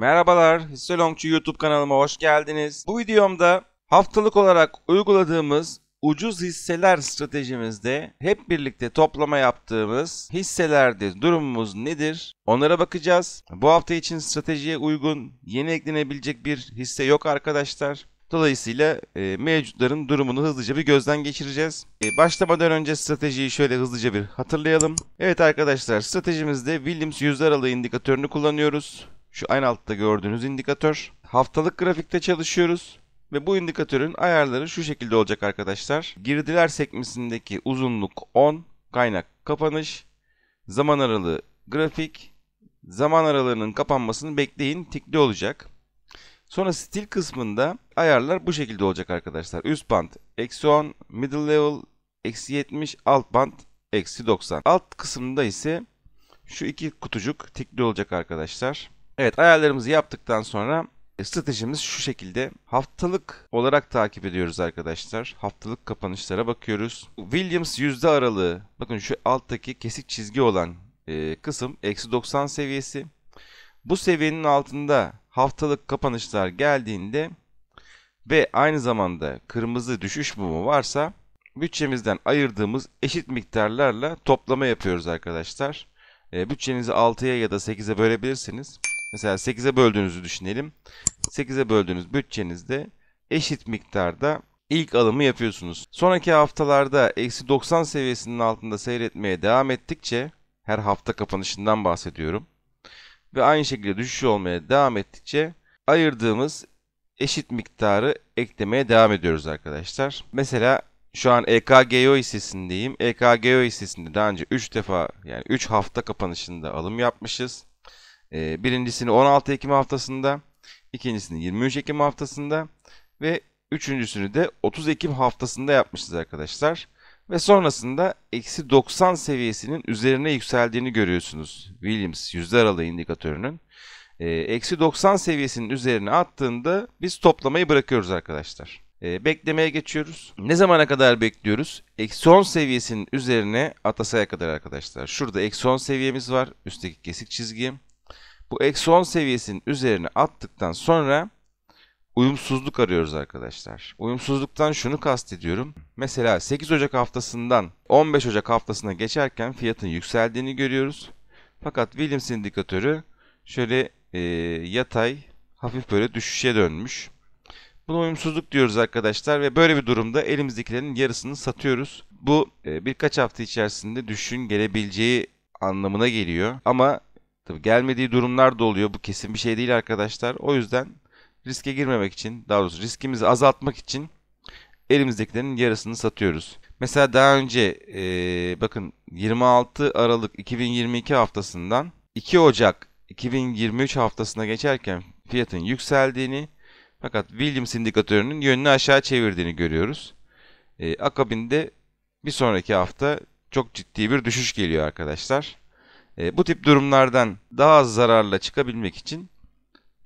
Merhabalar, Hisselongçu YouTube kanalıma hoş geldiniz. Bu videomda haftalık olarak uyguladığımız ucuz hisseler stratejimizde hep birlikte toplama yaptığımız hisselerde durumumuz nedir? Onlara bakacağız. Bu hafta için stratejiye uygun yeni eklenebilecek bir hisse yok arkadaşlar. Dolayısıyla mevcutların durumunu hızlıca bir gözden geçireceğiz. Başlamadan önce stratejiyi şöyle hızlıca bir hatırlayalım. Evet arkadaşlar, stratejimizde Williams yüzde aralığı indikatörünü kullanıyoruz. Şu en altta gördüğünüz indikatör. Haftalık grafikte çalışıyoruz. Ve bu indikatörün ayarları şu şekilde olacak arkadaşlar. Girdiler sekmesindeki uzunluk 10, kaynak kapanış, zaman aralığı grafik, zaman aralığının kapanmasını bekleyin tikli olacak. Sonra stil kısmında ayarlar bu şekilde olacak arkadaşlar. Üst band -10, middle level -70, alt band -90. Alt kısmında ise şu iki kutucuk tikli olacak arkadaşlar. Evet, ayarlarımızı yaptıktan sonra stratejimiz şu şekilde. Haftalık olarak takip ediyoruz arkadaşlar. Haftalık kapanışlara bakıyoruz. Williams yüzde aralığı. Bakın şu alttaki kesik çizgi olan kısım -90 seviyesi. Bu seviyenin altında haftalık kapanışlar geldiğinde ve aynı zamanda kırmızı düşüş mumu varsa bütçemizden ayırdığımız eşit miktarlarla toplama yapıyoruz arkadaşlar. Bütçenizi 6'ya ya da 8'e bölebilirsiniz. Mesela 8'e böldüğünüzü düşünelim. 8'e böldüğünüz bütçenizde eşit miktarda ilk alımı yapıyorsunuz. Sonraki haftalarda -90 seviyesinin altında seyretmeye devam ettikçe, her hafta kapanışından bahsediyorum, ve aynı şekilde düşüş olmaya devam ettikçe ayırdığımız eşit miktarı eklemeye devam ediyoruz arkadaşlar. Mesela şu an EKGO hissesindeyim. EKGO hissesinde daha önce 3 defa, yani 3 hafta kapanışında alım yapmışız. Birincisini 16 Ekim haftasında, ikincisini 23 Ekim haftasında ve üçüncüsünü de 30 Ekim haftasında yapmışız arkadaşlar. Ve sonrasında -90 seviyesinin üzerine yükseldiğini görüyorsunuz Williams yüzde aralığı indikatörünün. -90 seviyesinin üzerine attığında biz toplamayı bırakıyoruz arkadaşlar. Beklemeye geçiyoruz. Ne zamana kadar bekliyoruz? -10 seviyesinin üzerine atasaya kadar arkadaşlar. Şurada -10 seviyemiz var. Üstteki kesik çizgi. Bu -10 seviyesinin üzerine attıktan sonra uyumsuzluk arıyoruz arkadaşlar. Uyumsuzluktan şunu kastediyorum. Mesela 8 Ocak haftasından 15 Ocak haftasına geçerken fiyatın yükseldiğini görüyoruz. Fakat Williams indikatörü şöyle yatay, hafif böyle düşüşe dönmüş. Buna uyumsuzluk diyoruz arkadaşlar ve böyle bir durumda elimizdekilerin yarısını satıyoruz. Bu birkaç hafta içerisinde düşüşün gelebileceği anlamına geliyor. Ama tabii gelmediği durumlar da oluyor. Bu kesin bir şey değil arkadaşlar. O yüzden riske girmemek için, daha doğrusu riskimizi azaltmak için elimizdekilerin yarısını satıyoruz. Mesela daha önce bakın 26 Aralık 2022 haftasından 2 Ocak 2023 haftasına geçerken fiyatın yükseldiğini, fakat Williams indikatörünün yönünü aşağı çevirdiğini görüyoruz. Akabinde bir sonraki hafta çok ciddi bir düşüş geliyor arkadaşlar. Bu tip durumlardan daha az zararla çıkabilmek için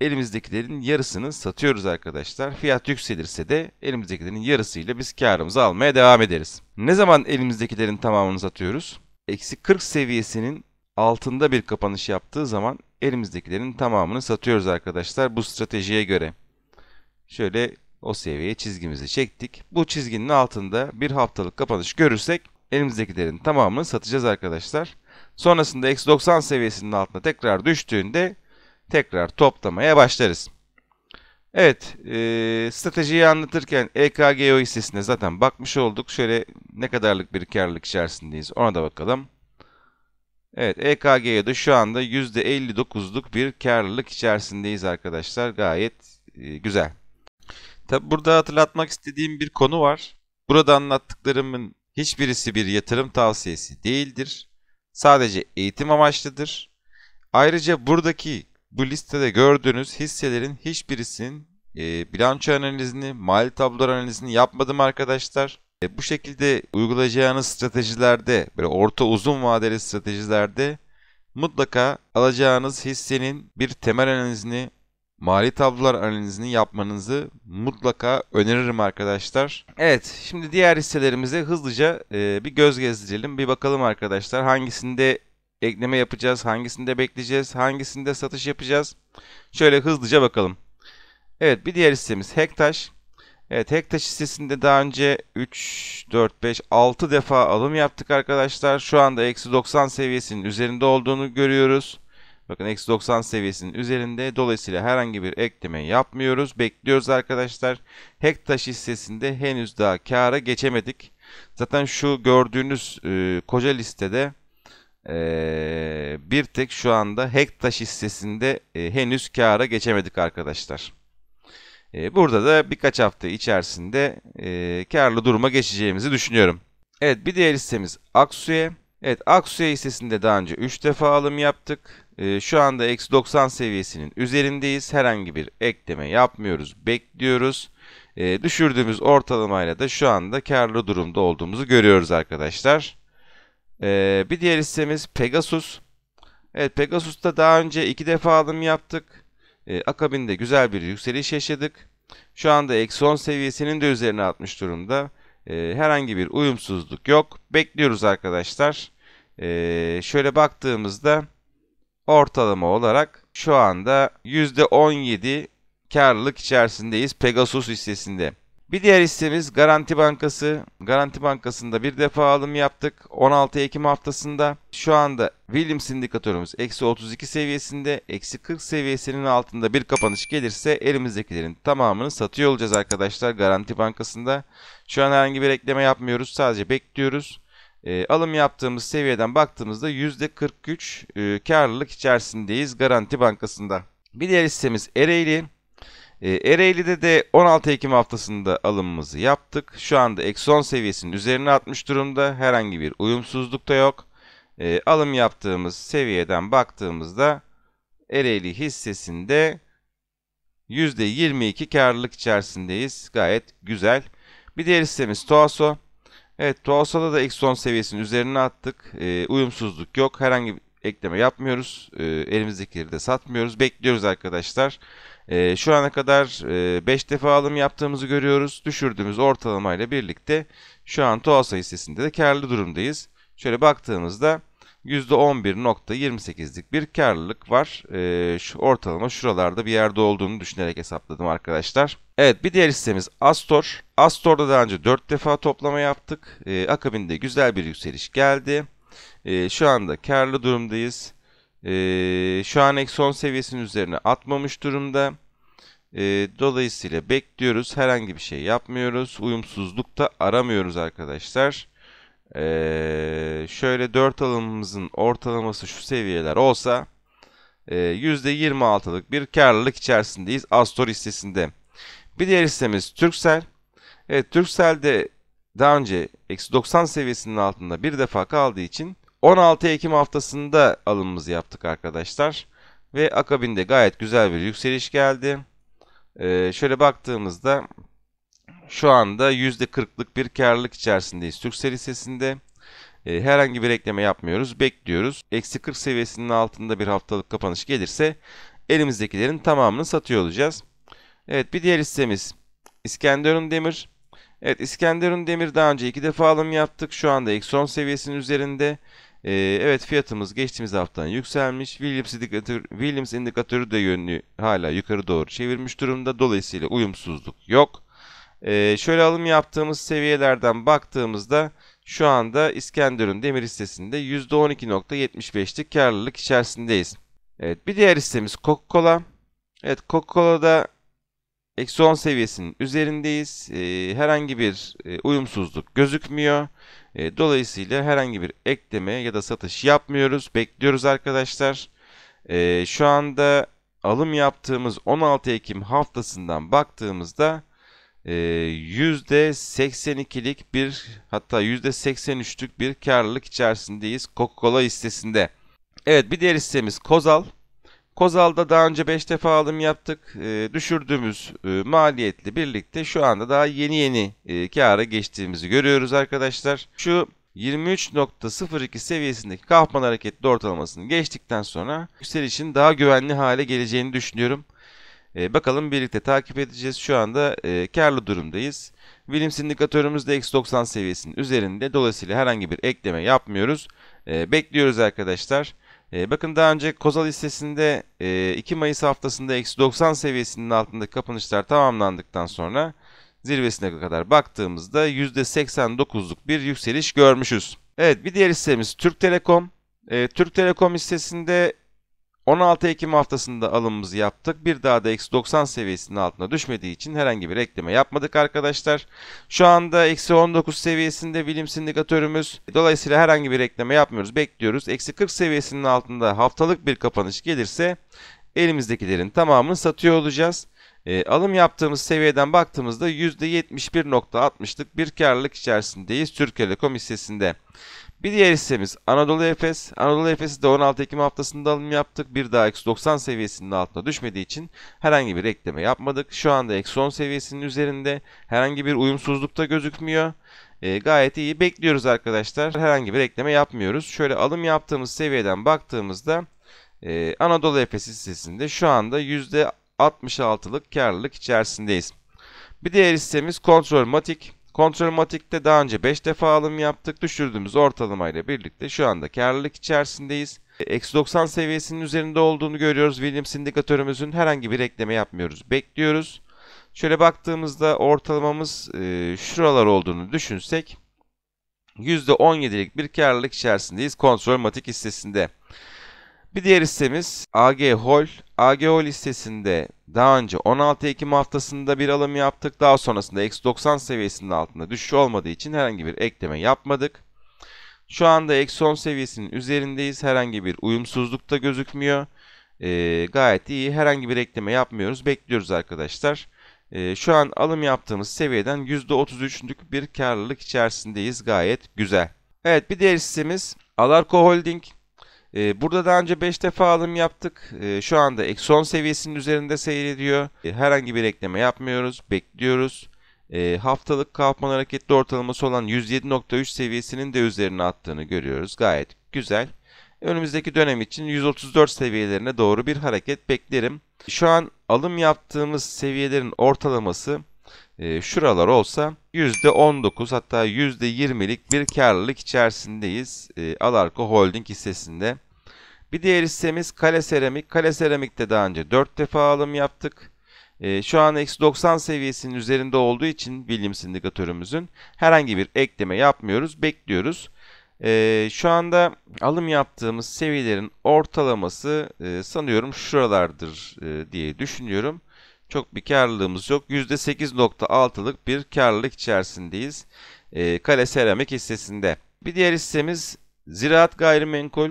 elimizdekilerin yarısını satıyoruz arkadaşlar. Fiyat yükselirse de elimizdekilerin yarısıyla biz karımızı almaya devam ederiz. Ne zaman elimizdekilerin tamamını satıyoruz? -40 seviyesinin altında bir kapanış yaptığı zaman elimizdekilerin tamamını satıyoruz arkadaşlar bu stratejiye göre. Şöyle o seviyeye çizgimizi çektik. Bu çizginin altında bir haftalık kapanış görürsek elimizdekilerin tamamını satacağız arkadaşlar. Sonrasında -90 seviyesinin altına tekrar düştüğünde tekrar toplamaya başlarız. Evet, stratejiyi anlatırken EKGO hissesine zaten bakmış olduk. Şöyle ne kadarlık bir karlılık içerisindeyiz ona da bakalım. Evet, EKGO'da şu anda %59'luk bir karlılık içerisindeyiz arkadaşlar. Gayet güzel. Tabi burada hatırlatmak istediğim bir konu var. Burada anlattıklarımın hiçbirisi bir yatırım tavsiyesi değildir. Sadece eğitim amaçlıdır. Ayrıca bu listede gördüğünüz hisselerin hiçbirisinin bilanço analizini, mali tablolar analizini yapmadım arkadaşlar. Bu şekilde uygulayacağınız stratejilerde, böyle orta uzun vadeli stratejilerde mutlaka alacağınız hissenin bir temel analizini, mali tablolar analizini yapmanızı mutlaka öneririm arkadaşlar. Evet, şimdi diğer hisselerimize hızlıca bir göz gezdirelim. Bir bakalım arkadaşlar hangisinde ekleme yapacağız, hangisinde bekleyeceğiz, hangisinde satış yapacağız. Şöyle hızlıca bakalım. Evet, bir diğer hissemiz Hektaş. Evet, Hektaş hissesinde daha önce 3, 4, 5, 6 defa alım yaptık arkadaşlar. Şu anda -90 seviyesinin üzerinde olduğunu görüyoruz. Bakın -90 seviyesinin üzerinde. Dolayısıyla herhangi bir ekleme yapmıyoruz. Bekliyoruz arkadaşlar. Hektaş hissesinde henüz daha kâra geçemedik. Zaten şu gördüğünüz koca listede bir tek şu anda Hektaş hissesinde henüz kâra geçemedik arkadaşlar. Burada da birkaç hafta içerisinde karlı duruma geçeceğimizi düşünüyorum. Evet, bir diğer hissemiz Aksu'ya. Evet, Aksu'ya hissesinde daha önce 3 defa alım yaptık. Şu anda -90 seviyesinin üzerindeyiz. Herhangi bir ekleme yapmıyoruz, bekliyoruz. Düşürdüğümüz ortalamayla da şu anda karlı durumda olduğumuzu görüyoruz arkadaşlar. Bir diğer hissemiz Pegasus. Evet, Pegasus'ta daha önce 2 defa alım yaptık. Akabinde güzel bir yükseliş yaşadık. Şu anda -10 seviyesinin de üzerine atmış durumda. Herhangi bir uyumsuzluk yok. Bekliyoruz arkadaşlar. Şöyle baktığımızda ortalama olarak şu anda %17 karlılık içerisindeyiz Pegasus hissesinde. Bir diğer hissemiz Garanti Bankası. Garanti Bankası'nda bir defa alım yaptık 16 Ekim haftasında. Şu anda Williams indikatörümüz -32 seviyesinde, -40 seviyesinin altında bir kapanış gelirse elimizdekilerin tamamını satıyor olacağız arkadaşlar Garanti Bankası'nda. Şu an herhangi bir ekleme yapmıyoruz, sadece bekliyoruz. Alım yaptığımız seviyeden baktığımızda %43 karlılık içerisindeyiz Garanti Bankası'nda. Bir diğer hissemiz Ereğli. Ereğli'de de 16 Ekim haftasında alımımızı yaptık. Şu anda -10 seviyesinin üzerine atmış durumda. Herhangi bir uyumsuzluk da yok. Alım yaptığımız seviyeden baktığımızda Ereğli hissesinde %22 karlılık içerisindeyiz. Gayet güzel. Bir diğer hissemiz Toaso. Evet, Toaso'da da -10 seviyesinin üzerine attık. Uyumsuzluk yok. Herhangi bir ekleme yapmıyoruz. Elimizdekileri de satmıyoruz. Bekliyoruz arkadaşlar. Şu ana kadar 5 defa alım yaptığımızı görüyoruz. Düşürdüğümüz ortalamayla birlikte şu an Toaso hissesinde de karlı durumdayız. Şöyle baktığımızda %11.28'lik bir karlılık var. Şu ortalama şuralarda bir yerde olduğunu düşünerek hesapladım arkadaşlar. Evet, bir diğer hissemiz Astor. Astor'da daha önce 4 defa toplama yaptık. Akabinde güzel bir yükseliş geldi. Şu anda karlı durumdayız. Şu an -10 seviyesinin üzerine atmamış durumda. Dolayısıyla bekliyoruz. Herhangi bir şey yapmıyoruz. Uyumsuzluk da aramıyoruz arkadaşlar. Şöyle 4 alımımızın ortalaması şu seviyeler olsa %26'lık bir karlılık içerisindeyiz Astor hissesinde. Bir diğer hissemiz Turkcell. Evet, Turkcell'de daha önce -90 seviyesinin altında bir defa kaldığı için 16 Ekim haftasında alımımızı yaptık arkadaşlar. Ve akabinde gayet güzel bir yükseliş geldi. Şöyle baktığımızda şu anda %40'lık bir karlılık içerisindeyiz Turkcell hissesinde. Herhangi bir ekleme yapmıyoruz, bekliyoruz. -40 seviyesinin altında bir haftalık kapanış gelirse elimizdekilerin tamamını satıyor olacağız. Evet, bir diğer hissemiz İskenderun Demir. Evet, İskenderun Demir daha önce 2 defa alım yaptık. Şu anda -10 seviyesinin üzerinde. Evet, fiyatımız geçtiğimiz haftadan yükselmiş. Williams indikatörü de yönünü hala yukarı doğru çevirmiş durumda. Dolayısıyla uyumsuzluk yok. Şöyle alım yaptığımız seviyelerden baktığımızda şu anda İskenderun Demir hissesinde %12.75'lik karlılık içerisindeyiz. Evet, bir diğer hissemiz Coca-Cola. Evet, Coca-Cola'da -10 seviyesinin üzerindeyiz. Herhangi bir uyumsuzluk gözükmüyor. Dolayısıyla herhangi bir ekleme ya da satış yapmıyoruz. Bekliyoruz arkadaşlar. Şu anda alım yaptığımız 16 Ekim haftasından baktığımızda %82'lik bir, hatta %83'lük bir karlılık içerisindeyiz Coca-Cola hissesinde. Evet, bir diğer hissemiz Kozal. Kozal'da daha önce 5 defa alım yaptık. Düşürdüğümüz maliyetle birlikte şu anda daha yeni kâra geçtiğimizi görüyoruz arkadaşlar. Şu 23.02 seviyesindeki Kaufman hareketli ortalamasını geçtikten sonra yükselişin daha güvenli hale geleceğini düşünüyorum. Bakalım, birlikte takip edeceğiz. Şu anda karlı durumdayız. Williams indikatörümüz de -90 seviyesinin üzerinde. Dolayısıyla herhangi bir ekleme yapmıyoruz. Bekliyoruz arkadaşlar. Bakın daha önce Kozal hissesinde 2 Mayıs haftasında -90 seviyesinin altındaki kapanışlar tamamlandıktan sonra zirvesine kadar baktığımızda %89'luk bir yükseliş görmüşüz. Evet, bir diğer hissemiz Türk Telekom. Türk Telekom hissesinde 16 Ekim haftasında alımımızı yaptık. Bir daha da -90 seviyesinin altına düşmediği için herhangi bir ekleme yapmadık arkadaşlar. Şu anda -19 seviyesinde Williams indikatörümüz. Dolayısıyla herhangi bir ekleme yapmıyoruz. Bekliyoruz. -40 seviyesinin altında haftalık bir kapanış gelirse elimizdekilerin tamamını satıyor olacağız. Alım yaptığımız seviyeden baktığımızda %71.60'lık bir karlılık içerisindeyiz Türk Telekom hissesinde. Bir diğer hissemiz Anadolu Efes. Anadolu Efes'i de 16 Ekim haftasında alım yaptık. Bir daha -90 seviyesinin altına düşmediği için herhangi bir ekleme yapmadık. Şu anda -10 seviyesinin üzerinde, herhangi bir uyumsuzluk da gözükmüyor. Gayet iyi. Bekliyoruz arkadaşlar. Herhangi bir ekleme yapmıyoruz. Şöyle alım yaptığımız seviyeden baktığımızda Anadolu Efes hissesinde şu anda %66'lık karlılık içerisindeyiz. Bir diğer hissemiz Kontrolmatik. Kontrolmatik'te daha önce 5 defa alım yaptık. Düşürdüğümüz ortalamayla birlikte şu anda karlılık içerisindeyiz. -90 seviyesinin üzerinde olduğunu görüyoruz. Williams indikatörümüzün herhangi bir ekleme yapmıyoruz. Bekliyoruz. Şöyle baktığımızda ortalamamız şuralar olduğunu düşünsek %17'lik bir karlılık içerisindeyiz Kontrolmatik hissesinde. Bir diğer hissemiz AG Hol. AG Hol hissesinde daha önce 16 Ekim haftasında bir alım yaptık. Daha sonrasında -90 seviyesinin altında düşüş olmadığı için herhangi bir ekleme yapmadık. Şu anda -10 seviyesinin üzerindeyiz. Herhangi bir uyumsuzluk da gözükmüyor. Gayet iyi. Herhangi bir ekleme yapmıyoruz. Bekliyoruz arkadaşlar. Şu an alım yaptığımız seviyeden %33'lük bir karlılık içerisindeyiz. Gayet güzel. Evet, bir diğer hissemiz Alarko Holding. Burada daha önce 5 defa alım yaptık. Şu anda -10 seviyesinin üzerinde seyrediyor. Herhangi bir ekleme yapmıyoruz. Bekliyoruz. Haftalık kalkman hareketli ortalaması olan 107.3 seviyesinin de üzerine attığını görüyoruz. Gayet güzel. Önümüzdeki dönem için 134 seviyelerine doğru bir hareket beklerim. Şu an alım yaptığımız seviyelerin ortalaması şuralar olsa %19 hatta %20'lik bir karlılık içerisindeyiz Alarko Holding hissesinde. Bir diğer hissemiz Kale Seramik. Kale Seramik'te daha önce 4 defa alım yaptık. Şu an -90 seviyesinin üzerinde olduğu için Williams indikatörümüzün herhangi bir ekleme yapmıyoruz. Bekliyoruz. Şu anda alım yaptığımız seviyelerin ortalaması sanıyorum şuralardır diye düşünüyorum. Çok bir karlılığımız yok. %8.6'lık bir karlılık içerisindeyiz Kale Seramik hissesinde. Bir diğer hissemiz Ziraat Gayrimenkul.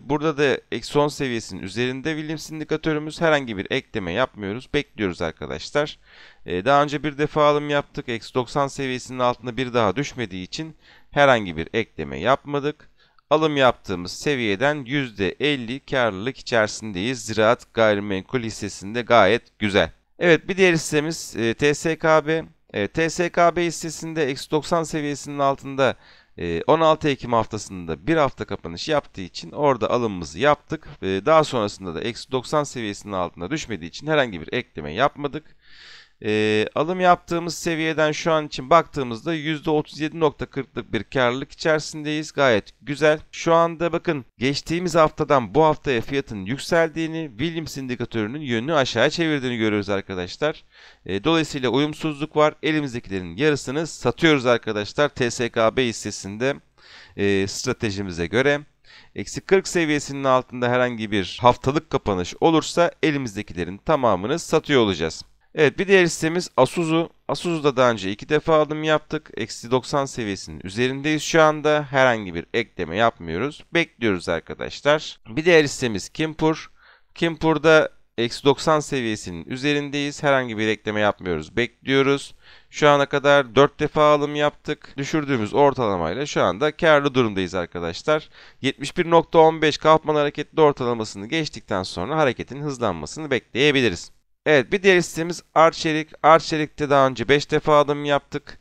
Burada da -10 seviyesinin üzerinde Williams indikatörümüz, herhangi bir ekleme yapmıyoruz. Bekliyoruz arkadaşlar. Daha önce bir defa alım yaptık. -90 seviyesinin altında bir daha düşmediği için herhangi bir ekleme yapmadık. Alım yaptığımız seviyeden %50 karlılık içerisindeyiz Ziraat Gayrimenkul hissesinde. Gayet güzel. Evet, bir diğer hissemiz TSKB. TSKB hissesinde -90 seviyesinin altında 16 Ekim haftasında bir hafta kapanış yaptığı için orada alımımızı yaptık. Daha sonrasında da -90 seviyesinin altına düşmediği için herhangi bir ekleme yapmadık. Alım yaptığımız seviyeden şu an için baktığımızda %37.40'lık bir karlılık içerisindeyiz. Gayet güzel. Şu anda bakın, geçtiğimiz haftadan bu haftaya fiyatın yükseldiğini, Williams indikatörünün yönünü aşağıya çevirdiğini görüyoruz arkadaşlar. Dolayısıyla uyumsuzluk var. Elimizdekilerin yarısını satıyoruz arkadaşlar TSKB hissesinde stratejimize göre. -40 seviyesinin altında herhangi bir haftalık kapanış olursa elimizdekilerin tamamını satıyor olacağız. Evet, bir diğer hissemiz Asuzu. Asuzu'da daha önce 2 defa alım yaptık. -90 seviyesinin üzerindeyiz şu anda. Herhangi bir ekleme yapmıyoruz. Bekliyoruz arkadaşlar. Bir diğer hissemiz Kimpur. Kimpur'da -90 seviyesinin üzerindeyiz. Herhangi bir ekleme yapmıyoruz. Bekliyoruz. Şu ana kadar 4 defa alım yaptık. Düşürdüğümüz ortalamayla şu anda karlı durumdayız arkadaşlar. 71.15 Kaufman hareketli ortalamasını geçtikten sonra hareketin hızlanmasını bekleyebiliriz. Evet, bir diğer hissemiz Arçelik. Arçelik'te daha önce 5 defa alım yaptık.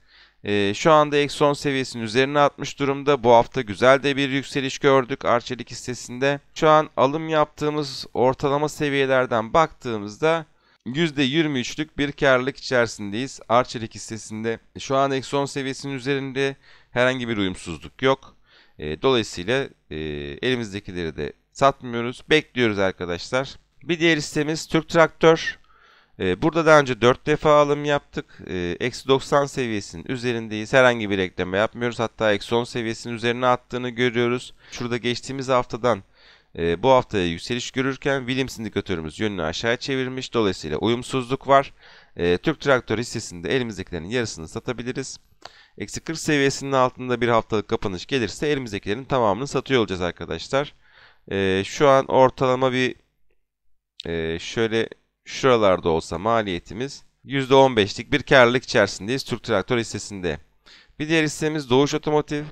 Şu anda -10 seviyesinin üzerine atmış durumda. Bu hafta güzel de bir yükseliş gördük Arçelik hissesinde. Şu an alım yaptığımız ortalama seviyelerden baktığımızda %23'lük bir karlılık içerisindeyiz Arçelik hissesinde. Şu an -10 seviyesinin üzerinde, herhangi bir uyumsuzluk yok. Dolayısıyla elimizdekileri de satmıyoruz. Bekliyoruz arkadaşlar. Bir diğer hissemiz Türk Traktör. Burada daha önce 4 defa alım yaptık. Eksi 90 seviyesinin üzerindeyiz. Herhangi bir ekleme yapmıyoruz. Hatta eksi 10 seviyesinin üzerine attığını görüyoruz. Şurada geçtiğimiz haftadan bu haftaya yükseliş görürken Williams indikatörümüz yönünü aşağıya çevirmiş. Dolayısıyla uyumsuzluk var. Türk Traktör hissesinde elimizdekilerin yarısını satabiliriz. Eksi 40 seviyesinin altında bir haftalık kapanış gelirse elimizdekilerin tamamını satıyor olacağız arkadaşlar. Şu an ortalama bir şöyle şuralarda olsa maliyetimiz %15'lik bir karlılık içerisindeyiz Türk Traktör hissesinde. Bir diğer hissemiz Doğuş Otomotiv.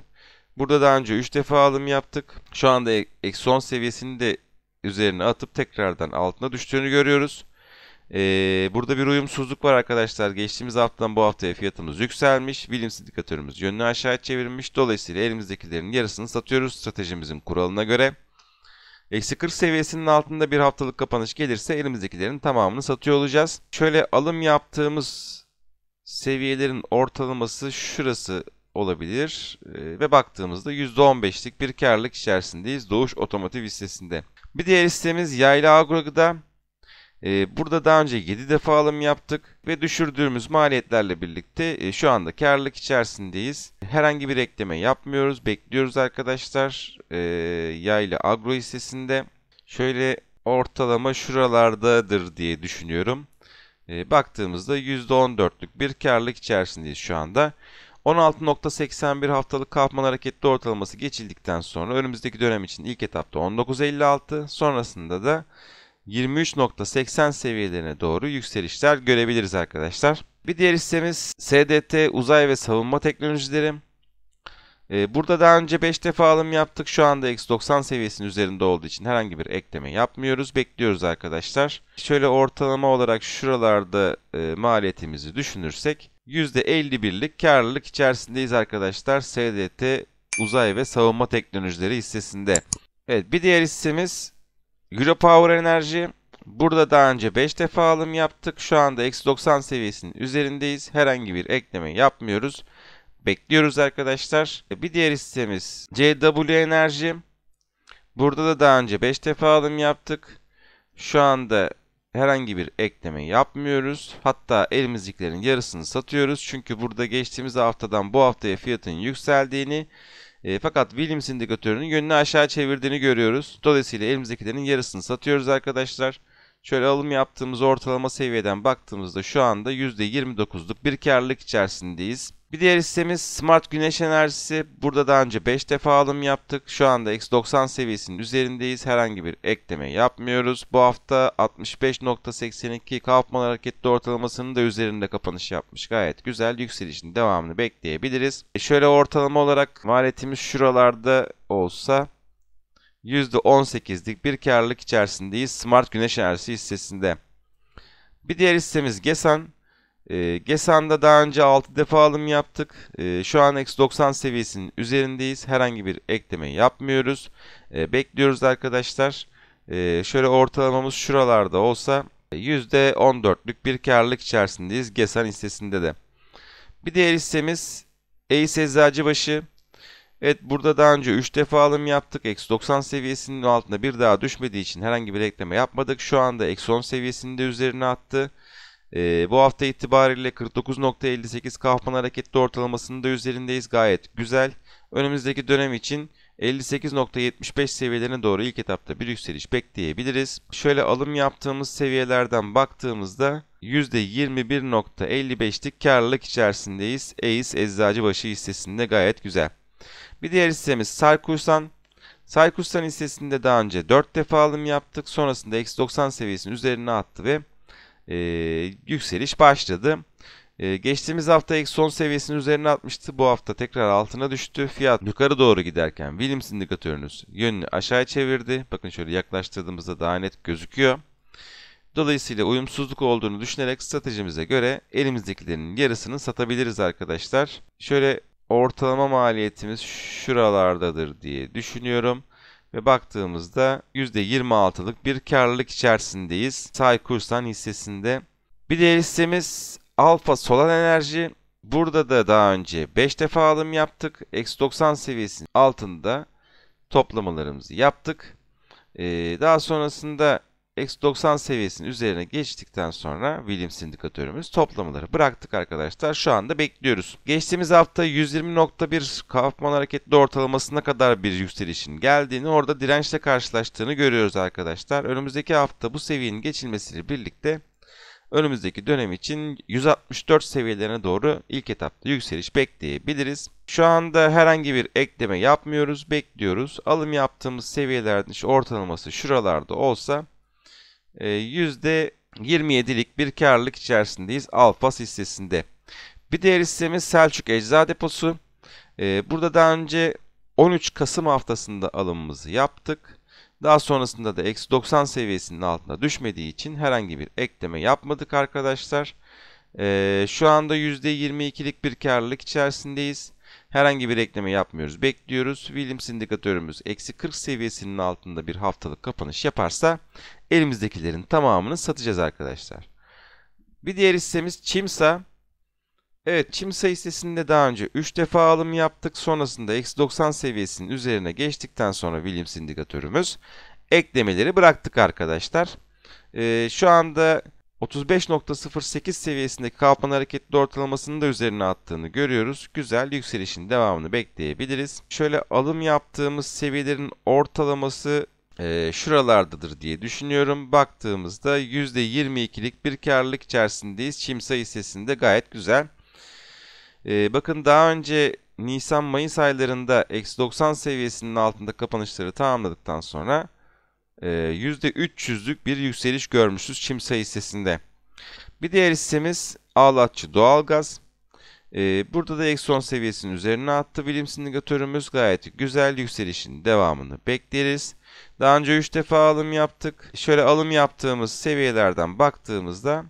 Burada daha önce 3 defa alım yaptık. Şu anda eksi 10 seviyesini de üzerine atıp tekrardan altına düştüğünü görüyoruz. Burada bir uyumsuzluk var arkadaşlar. Geçtiğimiz haftadan bu haftaya fiyatımız yükselmiş. Williams indikatörümüz yönünü aşağı çevirmiş. Dolayısıyla elimizdekilerin yarısını satıyoruz stratejimizin kuralına göre. Eksi 40 seviyesinin altında bir haftalık kapanış gelirse elimizdekilerin tamamını satıyor olacağız. Şöyle alım yaptığımız seviyelerin ortalaması şurası olabilir. Ve baktığımızda %15'lik bir karlılık içerisindeyiz Doğuş Otomotiv hissesinde. Bir diğer hissemiz Yayla Agrogı'da. Burada daha önce 7 defa alım yaptık ve düşürdüğümüz maliyetlerle birlikte şu anda karlılık içerisindeyiz. Herhangi bir ekleme yapmıyoruz. Bekliyoruz arkadaşlar. Yayla Agro hissesinde. Şöyle ortalama şuralardadır diye düşünüyorum. Baktığımızda %14'lük bir karlılık içerisindeyiz şu anda. 16.81 haftalık Kaufman hareketli ortalaması geçildikten sonra önümüzdeki dönem için ilk etapta 19.56, sonrasında da 23.80 seviyelerine doğru yükselişler görebiliriz arkadaşlar. Bir diğer hissemiz SDT Uzay ve Savunma Teknolojileri. Burada daha önce 5 defa alım yaptık. Şu anda eksi 90 seviyesinin üzerinde olduğu için herhangi bir ekleme yapmıyoruz. Bekliyoruz arkadaşlar. Şöyle ortalama olarak şuralarda maliyetimizi düşünürsek %51'lik karlılık içerisindeyiz arkadaşlar. SDT Uzay ve Savunma Teknolojileri hissesinde. Evet, bir diğer hissemiz Europower Enerji. Burada daha önce 5 defa alım yaptık. Şu anda eksi 90 seviyesinin üzerindeyiz. Herhangi bir ekleme yapmıyoruz. Bekliyoruz arkadaşlar. Bir diğer hissemiz CW Enerji. Burada da daha önce 5 defa alım yaptık. Şu anda herhangi bir ekleme yapmıyoruz. Hatta elimizdekilerin yarısını satıyoruz. Çünkü burada geçtiğimiz haftadan bu haftaya fiyatın yükseldiğini fakat Williams indikatörünün yönünü aşağı çevirdiğini görüyoruz. Dolayısıyla elimizdekilerin yarısını satıyoruz arkadaşlar. Şöyle alım yaptığımız ortalama seviyeden baktığımızda şu anda %29'luk bir karlılık içerisindeyiz. Bir diğer hissemiz Smart Güneş Enerjisi. Burada daha önce 5 defa alım yaptık. Şu anda eksi 90 seviyesinin üzerindeyiz. Herhangi bir ekleme yapmıyoruz. Bu hafta 65.82 Kaufman hareketli ortalamasının da üzerinde kapanış yapmış. Gayet güzel. Yükselişin devamını bekleyebiliriz. Şöyle ortalama olarak maliyetimiz şuralarda olsa %18'lik bir karlılık içerisindeyiz Smart Güneş Enerjisi hissesinde. Bir diğer hissemiz Gesan. Gesan'da daha önce 6 defa alım yaptık. Şu an eksi 90 seviyesinin üzerindeyiz. Herhangi bir ekleme yapmıyoruz. Bekliyoruz arkadaşlar. Şöyle ortalamamız şuralarda olsa %14'lük bir karlılık içerisindeyiz Gesan hissesinde de. Bir diğer hissemiz Eis Eczacıbaşı. Evet, burada daha önce 3 defa alım yaptık. Eksi 90 seviyesinin altında bir daha düşmediği için herhangi bir ekleme yapmadık. Şu anda eksi 10 seviyesini de üzerine attı. Bu hafta itibariyle 49.58 Kaufman hareketli ortalamasının da üzerindeyiz. Gayet güzel. Önümüzdeki dönem için 58.75 seviyelerine doğru ilk etapta bir yükseliş bekleyebiliriz. Şöyle alım yaptığımız seviyelerden baktığımızda %21.55'lik karlılık içerisindeyiz. Eis Eczacıbaşı hissesinde gayet güzel. Bir diğer hissemiz Sarkusan. Sarkusan hissesinde daha önce 4 defa alım yaptık. Sonrasında eksi 90 seviyesinin üzerine attı ve yükseliş başladı. Geçtiğimiz hafta eksi 10 seviyesinin üzerine atmıştı. Bu hafta tekrar altına düştü. Fiyat yukarı doğru giderken Williams indikatörünüz yönünü aşağı çevirdi. Bakın şöyle yaklaştırdığımızda daha net gözüküyor. Dolayısıyla uyumsuzluk olduğunu düşünerek stratejimize göre elimizdekilerin yarısını satabiliriz arkadaşlar. Şöyle ortalama maliyetimiz şuralardadır diye düşünüyorum. Ve baktığımızda %26'lık bir karlılık içerisindeyiz Sarkusan hissesinde. Bir diğer hissemiz Alfa Solar Enerji. Burada da daha önce 5 defa alım yaptık. Eksi 90 seviyesinin altında toplamalarımızı yaptık. Daha sonrasında eksi 90 seviyesinin üzerine geçtikten sonra Williams indikatörümüz toplamaları bıraktık arkadaşlar. Şu anda bekliyoruz. Geçtiğimiz hafta 120.1 Kaufman hareketli ortalamasına kadar bir yükselişin geldiğini, orada dirençle karşılaştığını görüyoruz arkadaşlar. Önümüzdeki hafta bu seviyenin geçilmesiyle birlikte önümüzdeki dönem için 164 seviyelerine doğru ilk etapta yükseliş bekleyebiliriz. Şu anda herhangi bir ekleme yapmıyoruz, bekliyoruz. Alım yaptığımız seviyelerin ortalaması şuralarda olsa %27'lik bir karlılık içerisindeyiz Alfas hissesinde. Bir diğer hissemiz Selçuk Ecza Deposu. Burada daha önce 13 Kasım haftasında alımımızı yaptık. Daha sonrasında da eksi 90 seviyesinin altına düşmediği için herhangi bir ekleme yapmadık arkadaşlar. Şu anda %22'lik bir karlılık içerisindeyiz. Herhangi bir ekleme yapmıyoruz, bekliyoruz. Williams indikatörümüz eksi 40 seviyesinin altında bir haftalık kapanış yaparsa elimizdekilerin tamamını satacağız arkadaşlar. Bir diğer hissemiz Çimsa. Evet, Çimsa hissesinde daha önce 3 defa alım yaptık. Sonrasında eksi 90 seviyesinin üzerine geçtikten sonra Williams indikatörümüz eklemeleri bıraktık arkadaşlar. Şu anda 35.08 seviyesindeki Kaufman hareketli ortalamasının da üzerine attığını görüyoruz. Güzel, yükselişin devamını bekleyebiliriz. Şöyle alım yaptığımız seviyelerin ortalaması şuralardadır diye düşünüyorum. Baktığımızda %22'lik bir karlılık içerisindeyiz. Çimsa hissesinde gayet güzel. Bakın daha önce Nisan-Mayıs aylarında eksi 90 seviyesinin altında kapanışları tamamladıktan sonra %300'lük bir yükseliş görmüşüz Çimsa hissesinde. Bir diğer hissemiz Ağlatçı Doğalgaz. Burada da eksi 10 seviyesinin üzerine attı. Williams indikatörümüz gayet güzel, yükselişin devamını bekleriz. Daha önce 3 defa alım yaptık. Şöyle alım yaptığımız seviyelerden baktığımızda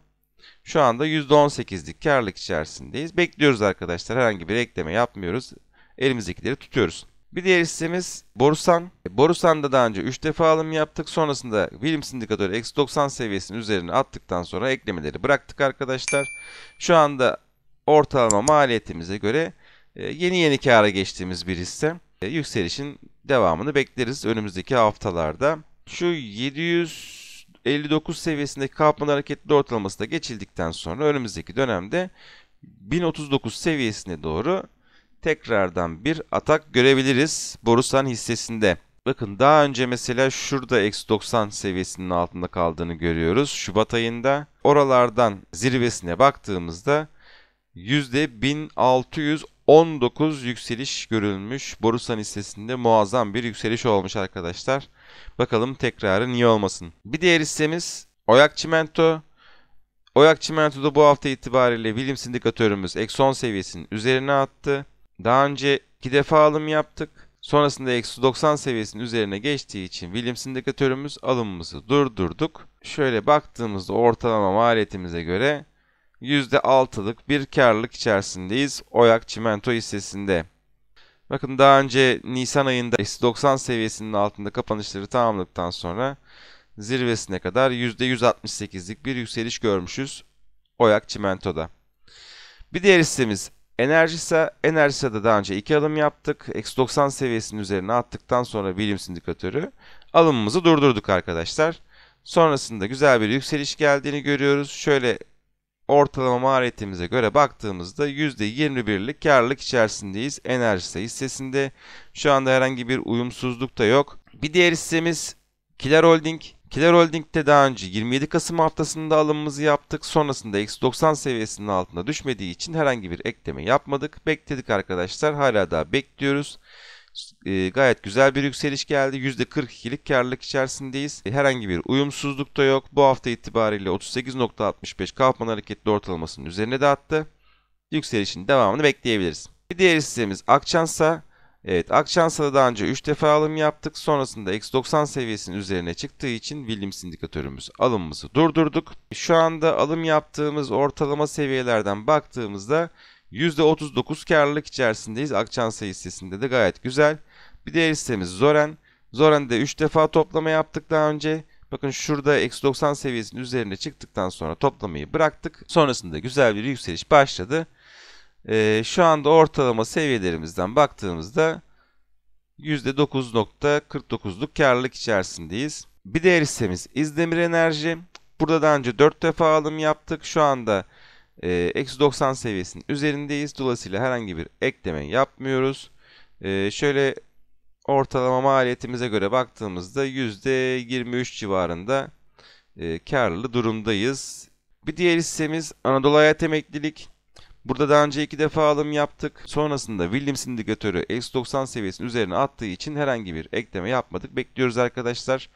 şu anda %18'lik karlılık içerisindeyiz. Bekliyoruz arkadaşlar. Herhangi bir ekleme yapmıyoruz. Elimizdekileri tutuyoruz. Bir diğer hissemiz Borusan. Borusan'da daha önce 3 defa alım yaptık. Sonrasında Williams indikatörü eksi 90 seviyesinin üzerine attıktan sonra eklemeleri bıraktık arkadaşlar. Şu anda ortalama maliyetimize göre yeni kâra geçtiğimiz bir hisse. Yükselişin devamını bekleriz önümüzdeki haftalarda. Şu 759 seviyesindeki Kaufman hareketli ortalaması da geçildikten sonra önümüzdeki dönemde 1039 seviyesine doğru tekrardan bir atak görebiliriz Borusan hissesinde. Bakın daha önce mesela şurada eksi 90 seviyesinin altında kaldığını görüyoruz Şubat ayında. Oralardan zirvesine baktığımızda %1619 yükseliş görülmüş. Borusan hissesinde muazzam bir yükseliş olmuş arkadaşlar. Bakalım tekrarı niye olmasın. Bir diğer hissemiz Oyak Çimento. Oyak Çimento'da bu hafta itibariyle Williams indikatörümüz eksi 10 seviyesinin üzerine attı. Daha önce 2 defa alım yaptık. Sonrasında eksi 90 seviyesinin üzerine geçtiği için Williams indikatörümüz alımımızı durdurduk. Şöyle baktığımızda ortalama maliyetimize göre %6'lık bir karlılık içerisindeyiz Oyak Çimento hissesinde. Bakın daha önce Nisan ayında eksi 90 seviyesinin altında kapanışları tamamladıktan sonra zirvesine kadar %168'lik bir yükseliş görmüşüz Oyak Çimento'da. Bir diğer hissemiz Enerjisa. Enerjisa'da daha önce 2 alım yaptık. Eksi 90 seviyesinin üzerine attıktan sonra Williams indikatörü alımımızı durdurduk arkadaşlar. Sonrasında güzel bir yükseliş geldiğini görüyoruz. Şöyle ortalama maliyetimize göre baktığımızda %21'lik karlılık içerisindeyiz Enerjisa hissesinde. Şu anda herhangi bir uyumsuzluk da yok. Bir diğer hissemiz Kiler Holding. Kiler Holding'de daha önce 27 Kasım haftasında alımımızı yaptık. Sonrasında eksi 90 seviyesinin altına düşmediği için herhangi bir ekleme yapmadık. Bekledik arkadaşlar. Hala daha bekliyoruz. Gayet güzel bir yükseliş geldi. %42'lik karlılık içerisindeyiz. Herhangi bir uyumsuzluk da yok. Bu hafta itibariyle 38.65 Kaufman hareketli ortalamasının üzerine de attı. Yükselişin devamını bekleyebiliriz. Bir diğer hissemiz Akçansa. Evet, Akçansa'da daha önce 3 defa alım yaptık. Sonrasında eksi 90 seviyesinin üzerine çıktığı için Williams indikatörümüz alımımızı durdurduk. Şu anda alım yaptığımız ortalama seviyelerden baktığımızda %39 karlılık içerisindeyiz. Akçansa hissesinde de gayet güzel. Bir diğer hissemiz Zoren. Zoren'de 3 defa toplama yaptık daha önce. Bakın şurada eksi 90 seviyesinin üzerine çıktıktan sonra toplamayı bıraktık. Sonrasında güzel bir yükseliş başladı. Şu anda ortalama seviyelerimizden baktığımızda %9.49'luk karlılık içerisindeyiz. Bir diğer hissemiz İzdemir Enerji. Burada daha önce 4 defa alım yaptık. Şu anda -90 seviyesinin üzerindeyiz. Dolayısıyla herhangi bir ekleme yapmıyoruz. Şöyle ortalama maliyetimize göre baktığımızda %23 civarında karlı durumdayız. Bir diğer hissemiz Anadolu Hayat Emeklilik. Burada daha önce 2 defa alım yaptık. Sonrasında Williams indikatörü -90 seviyesinin üzerine attığı için herhangi bir ekleme yapmadık. Bekliyoruz arkadaşlar.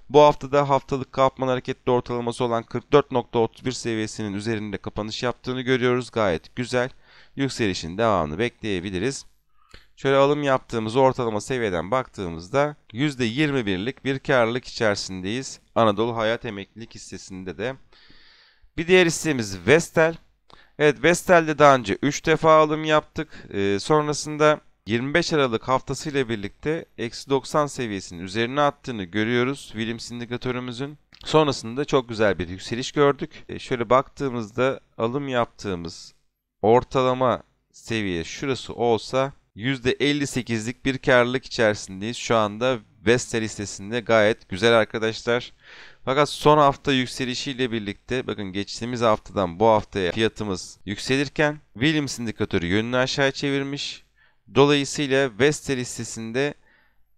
Bu haftada haftalık Kaufman hareketli ortalaması olan 44.31 seviyesinin üzerinde kapanış yaptığını görüyoruz. Gayet güzel. Yükselişin devamını bekleyebiliriz. Şöyle alım yaptığımız ortalama seviyeden baktığımızda %21'lik bir karlılık içerisindeyiz. Anadolu Hayat Emeklilik hissesinde de. Bir diğer hissemiz Vestel. Evet, Vestel'de daha önce 3 defa alım yaptık. Sonrasında 25 Aralık haftasıyla birlikte -90 seviyesinin üzerine attığını görüyoruz Williams indikatörümüzün. Sonrasında çok güzel bir yükseliş gördük. Şöyle baktığımızda alım yaptığımız ortalama seviye şurası olsa %58'lik bir karlılık içerisindeyiz. Şu anda Vestel hissesinde gayet güzel arkadaşlar. Fakat son hafta yükselişiyle birlikte bakın geçtiğimiz haftadan bu haftaya fiyatımız yükselirken Williams indikatörü yönünü aşağı çevirmiş. Dolayısıyla Vestel hissesinde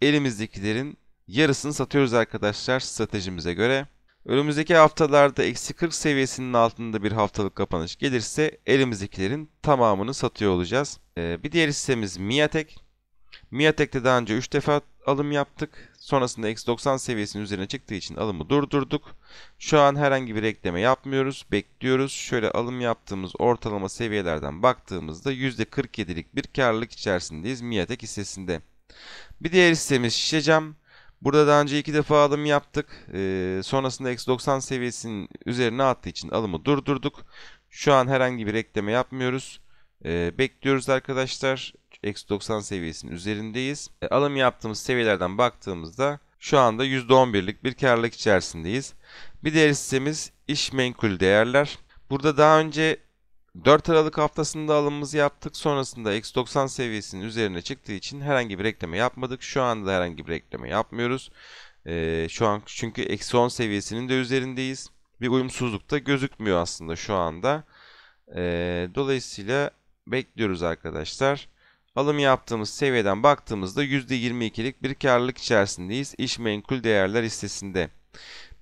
elimizdekilerin yarısını satıyoruz arkadaşlar stratejimize göre. Önümüzdeki haftalarda -40 seviyesinin altında bir haftalık kapanış gelirse elimizdekilerin tamamını satıyor olacağız. Bir diğer hissemiz Miatek. Miatek'te daha önce 3 defa alım yaptık. Sonrasında -90 seviyesinin üzerine çıktığı için alımı durdurduk. Şu an herhangi bir ekleme yapmıyoruz. Bekliyoruz. Şöyle alım yaptığımız ortalama seviyelerden baktığımızda %47'lik bir karlılık içerisindeyiz Miatek hissesinde. Bir diğer hissemiz Şişecam. Burada daha önce 2 defa alım yaptık. Sonrasında -90 seviyesinin üzerine attığı için alımı durdurduk. Şu an herhangi bir ekleme yapmıyoruz. Bekliyoruz arkadaşlar. -90 seviyesinin üzerindeyiz. Alım yaptığımız seviyelerden baktığımızda şu anda %11'lik bir karlılık içerisindeyiz. Bir diğer hissemiz İş Menkul Değerler. Burada daha önce 4 Aralık haftasında alımımızı yaptık. Sonrasında -90 seviyesinin üzerine çıktığı için herhangi bir ekleme yapmadık. Şu anda herhangi bir ekleme yapmıyoruz. Şu an çünkü -10 seviyesinin de üzerindeyiz. Bir uyumsuzluk da gözükmüyor aslında şu anda. Dolayısıyla bekliyoruz arkadaşlar. Alım yaptığımız seviyeden baktığımızda %22'lik bir karlılık içerisindeyiz İş Menkul Değerler hissesinde.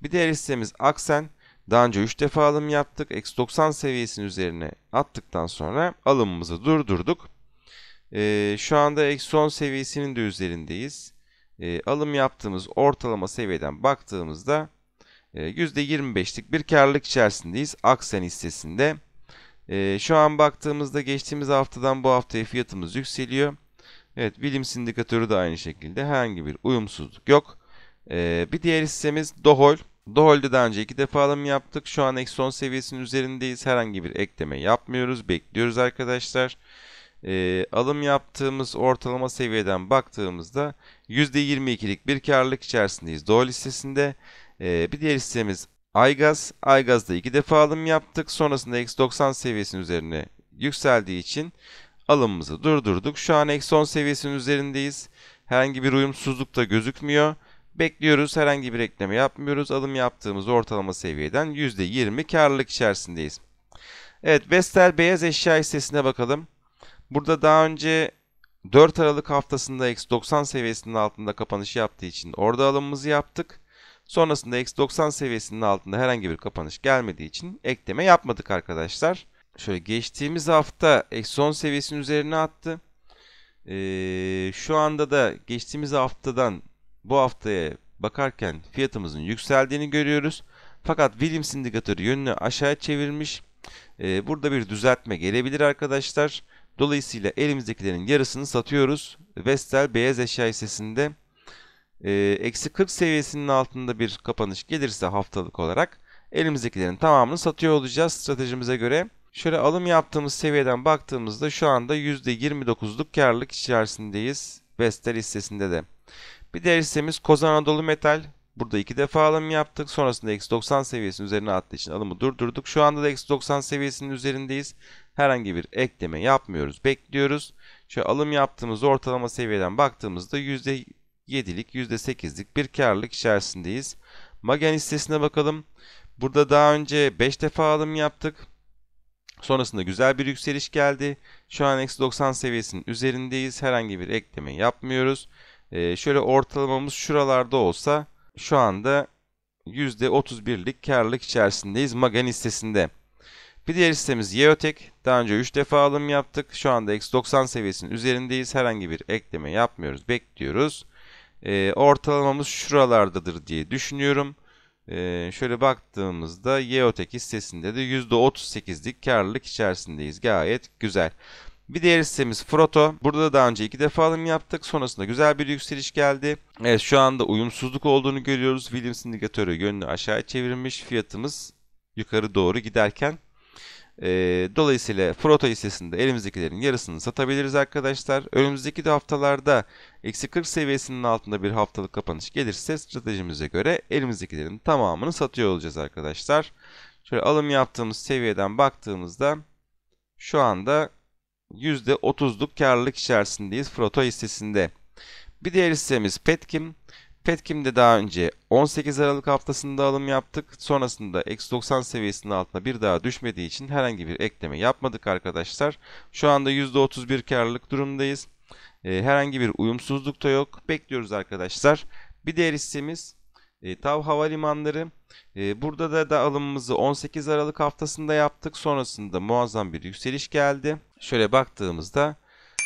Bir diğer hissemiz Aksen. Daha önce 3 defa alım yaptık. -90 seviyesinin üzerine attıktan sonra alımımızı durdurduk. Şu anda -10 seviyesinin de üzerindeyiz. Alım yaptığımız ortalama seviyeden baktığımızda %25'lik bir karlılık içerisindeyiz Aksen hissesinde. Şu an baktığımızda geçtiğimiz haftadan bu haftaya fiyatımız yükseliyor. Evet, Williams indikatörü de aynı şekilde herhangi bir uyumsuzluk yok. Bir diğer hissemiz Dohol. Dohol'de daha önce 2 defa alım yaptık. Şu an -10 seviyesinin üzerindeyiz. Herhangi bir ekleme yapmıyoruz. Bekliyoruz arkadaşlar. Alım yaptığımız ortalama seviyeden baktığımızda %22'lik bir karlılık içerisindeyiz Dohol hissesinde. Bir diğer hissemiz Aygaz. Aygaz'da 2 defa alım yaptık. Sonrasında -90 seviyesinin üzerine yükseldiği için alımımızı durdurduk. Şu an -10 seviyesinin üzerindeyiz. Herhangi bir uyumsuzluk da gözükmüyor. Bekliyoruz. Herhangi bir ekleme yapmıyoruz. Alım yaptığımız ortalama seviyeden %20 karlılık içerisindeyiz. Evet, Vestel beyaz eşya hissesine bakalım. Burada daha önce 4 Aralık haftasında -90 seviyesinin altında kapanış yaptığı için orada alımımızı yaptık. Sonrasında -90 seviyesinin altında herhangi bir kapanış gelmediği için ekleme yapmadık arkadaşlar. Şöyle geçtiğimiz hafta -10 seviyesinin üzerine attı. Şu anda da geçtiğimiz haftadan bu haftaya bakarken fiyatımızın yükseldiğini görüyoruz. Fakat Williams indikatörü yönünü aşağı çevirmiş. Burada bir düzeltme gelebilir arkadaşlar. Dolayısıyla elimizdekilerin yarısını satıyoruz. Vestel beyaz eşya hissesinde -40 seviyesinin altında bir kapanış gelirse haftalık olarak elimizdekilerin tamamını satıyor olacağız stratejimize göre. Şöyle alım yaptığımız seviyeden baktığımızda şu anda %29'luk karlılık içerisindeyiz Vestel hissesinde de. Bir diğer hissemiz Koz Anadolu Metal. Burada 2 defa alım yaptık. Sonrasında eksi 90 seviyesinin üzerine attığı için alımı durdurduk. Şu anda da eksi 90 seviyesinin üzerindeyiz. Herhangi bir ekleme yapmıyoruz. Bekliyoruz. Şöyle alım yaptığımız ortalama seviyeden baktığımızda %7'lik, %8'lik bir karlılık içerisindeyiz. Magen hissesine bakalım. Burada daha önce 5 defa alım yaptık. Sonrasında güzel bir yükseliş geldi. Şu an eksi 90 seviyesinin üzerindeyiz. Herhangi bir ekleme yapmıyoruz. Şöyle ortalamamız şuralarda olsa şu anda %31'lik karlılık içerisindeyiz Magen hissesinde. Bir diğer hissemiz Yeotek. Daha önce 3 defa alım yaptık. Şu anda eksi 90 seviyesinin üzerindeyiz. Herhangi bir ekleme yapmıyoruz. Bekliyoruz. Ortalamamız şuralardadır diye düşünüyorum. Şöyle baktığımızda Yeotek hissesinde de %38'lik karlılık içerisindeyiz. Gayet güzel. Bir diğer hissemiz Froto. Burada da daha önce 2 defa alım yaptık. Sonrasında güzel bir yükseliş geldi. Evet, şu anda uyumsuzluk olduğunu görüyoruz. Williams indikatörü yönünü aşağı çevirmiş. Fiyatımız yukarı doğru giderken. Dolayısıyla Froto hissesinde elimizdekilerin yarısını satabiliriz arkadaşlar. Önümüzdeki de haftalarda eksi 40 seviyesinin altında bir haftalık kapanış gelirse stratejimize göre elimizdekilerin tamamını satıyor olacağız arkadaşlar. Şöyle alım yaptığımız seviyeden baktığımızda şu anda %30'luk karlılık içerisindeyiz Froto hissesinde. Bir diğer hissemiz Petkim. Petkim'de daha önce 18 Aralık haftasında alım yaptık. Sonrasında eksi 90 seviyesinin altına bir daha düşmediği için herhangi bir ekleme yapmadık arkadaşlar. Şu anda %31 karlılık durumdayız. Herhangi bir uyumsuzluk da yok. Bekliyoruz arkadaşlar. Bir diğer hissemiz TAV Havalimanları. Burada da alımımızı 18 Aralık haftasında yaptık. Sonrasında muazzam bir yükseliş geldi. Şöyle baktığımızda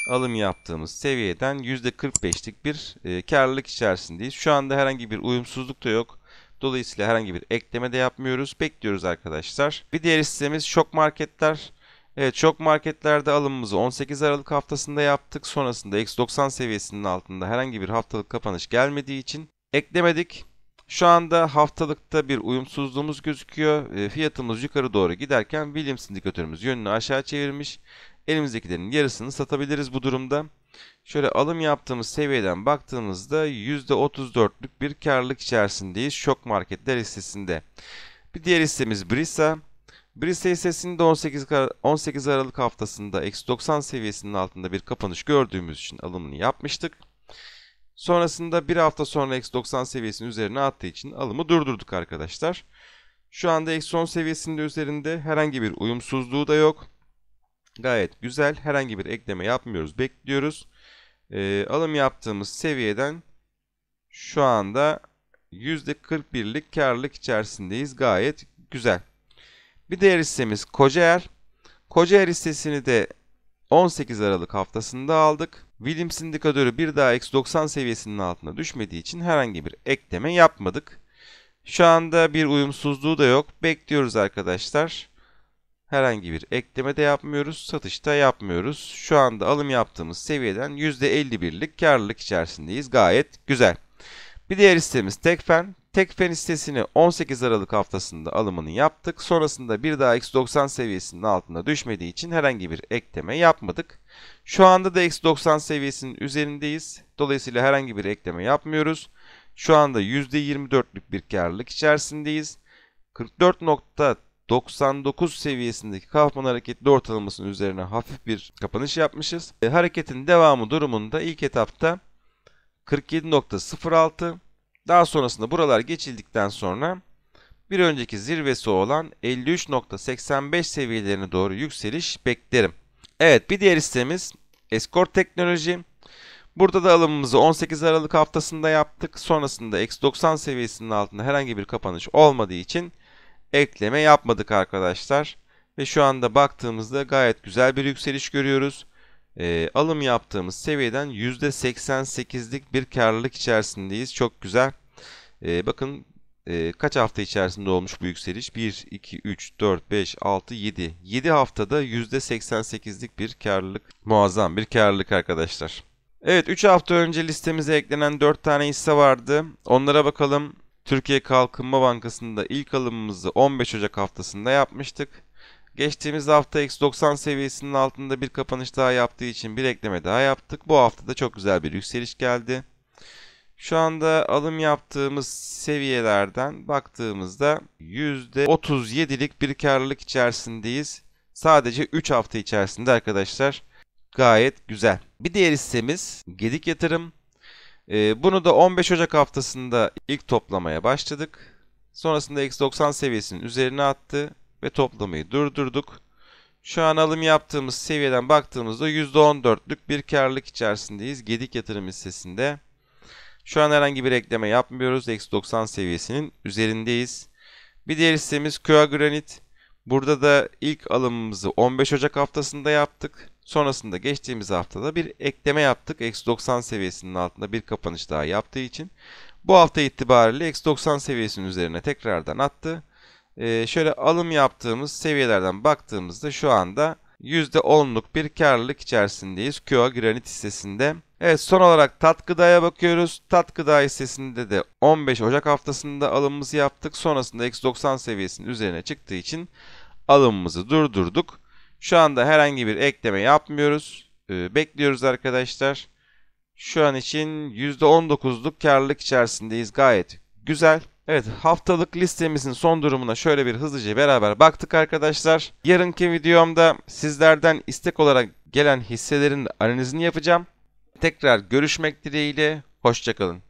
alım yaptığımız seviyeden %45'lik bir karlılık içerisindeyiz. Şu anda herhangi bir uyumsuzluk da yok. Dolayısıyla herhangi bir ekleme de yapmıyoruz. Bekliyoruz arkadaşlar. Bir diğer hissemiz Şok Marketler. Evet, Şok Marketler'de alımımızı 18 Aralık haftasında yaptık. Sonrasında eksi 90 seviyesinin altında herhangi bir haftalık kapanış gelmediği için eklemedik. Şu anda haftalıkta bir uyumsuzluğumuz gözüküyor. Fiyatımız yukarı doğru giderken Williams indikatörümüz yönünü aşağı çevirmiş. Elimizdekilerin yarısını satabiliriz bu durumda. Şöyle alım yaptığımız seviyeden baktığımızda %34'lük bir karlılık içerisindeyiz Şok Marketler hissesinde. Bir diğer hissemiz Brisa. Brisa hissesinde 18 Aralık haftasında eksi 90 seviyesinin altında bir kapanış gördüğümüz için alımını yapmıştık. Sonrasında bir hafta sonra eksi 90 seviyesinin üzerine attığı için alımı durdurduk arkadaşlar. Şu anda eksi 10 seviyesinin üzerinde, herhangi bir uyumsuzluğu da yok. Gayet güzel. Herhangi bir ekleme yapmıyoruz. Bekliyoruz. Alım yaptığımız seviyeden şu anda %41'lik karlılık içerisindeyiz. Gayet güzel. Bir diğer hissemiz Kocaer. Kocaer hissesini de 18 Aralık haftasında aldık. Williams indikatörü bir daha eksi 90 seviyesinin altına düşmediği için herhangi bir ekleme yapmadık. Şu anda bir uyumsuzluğu da yok. Bekliyoruz arkadaşlar. Herhangi bir ekleme de yapmıyoruz. Satış da yapmıyoruz. Şu anda alım yaptığımız seviyeden %51'lik karlılık içerisindeyiz. Gayet güzel. Bir diğer hissemiz Tekfen. Tekfen hissesini 18 Aralık haftasında alımını yaptık. Sonrasında bir daha eksi 90 seviyesinin altına düşmediği için herhangi bir ekleme yapmadık. Şu anda da eksi 90 seviyesinin üzerindeyiz. Dolayısıyla herhangi bir ekleme yapmıyoruz. Şu anda %24'lük bir karlılık içerisindeyiz. 44.99 seviyesindeki Kaufman hareketli ortalamasının üzerine hafif bir kapanış yapmışız. Hareketin devamı durumunda ilk etapta 47.06, daha sonrasında buralar geçildikten sonra bir önceki zirvesi olan 53.85 seviyelerine doğru yükseliş beklerim. Evet, bir diğer hissemiz Escort Teknoloji. Burada da alımımızı 18 Aralık haftasında yaptık. Sonrasında eksi 90 seviyesinin altında herhangi bir kapanış olmadığı için ekleme yapmadık arkadaşlar. Ve şu anda baktığımızda gayet güzel bir yükseliş görüyoruz. Alım yaptığımız seviyeden %88'lik bir karlılık içerisindeyiz. Çok güzel. Bakın kaç hafta içerisinde olmuş bu yükseliş? 1, 2, 3, 4, 5, 6, 7. 7 haftada %88'lik bir karlılık. Muazzam bir karlılık arkadaşlar. Evet, 3 hafta önce listemize eklenen 4 tane hisse vardı. Onlara bakalım. Türkiye Kalkınma Bankası'nda ilk alımımızı 15 Ocak haftasında yapmıştık. Geçtiğimiz hafta eksi 90 seviyesinin altında bir kapanış daha yaptığı için bir ekleme daha yaptık. Bu hafta da çok güzel bir yükseliş geldi. Şu anda alım yaptığımız seviyelerden baktığımızda %37'lik bir karlılık içerisindeyiz. Sadece 3 hafta içerisinde arkadaşlar. Gayet güzel. Bir diğer hissemiz Gedik Yatırım. Bunu da 15 Ocak haftasında ilk toplamaya başladık. Sonrasında -90 seviyesinin üzerine attı ve toplamayı durdurduk. Şu an alım yaptığımız seviyeden baktığımızda %14'lük bir karlılık içerisindeyiz Gedik Yatırım hissesinde. Şu an herhangi bir ekleme yapmıyoruz. -90 seviyesinin üzerindeyiz. Bir diğer hissemiz KÖA Granit. Burada da ilk alımımızı 15 Ocak haftasında yaptık. Sonrasında geçtiğimiz haftada bir ekleme yaptık. -90 seviyesinin altında bir kapanış daha yaptığı için. Bu hafta itibariyle -90 seviyesinin üzerine tekrardan attı. Şöyle alım yaptığımız seviyelerden baktığımızda şu anda %10'luk bir karlılık içerisindeyiz KÖA Granit hissesinde. Evet, son olarak Tat Gıda'ya bakıyoruz. Tat Gıda hissesinde de 15 Ocak haftasında alımımızı yaptık. Sonrasında -90 seviyesinin üzerine çıktığı için alımımızı durdurduk. Şu anda herhangi bir ekleme yapmıyoruz. Bekliyoruz arkadaşlar. Şu an için %19'luk karlılık içerisindeyiz. Gayet güzel. Evet, haftalık listemizin son durumuna şöyle bir hızlıca beraber baktık arkadaşlar. Yarınki videomda sizlerden istek olarak gelen hisselerin analizini yapacağım. Tekrar görüşmek dileğiyle. Hoşça kalın.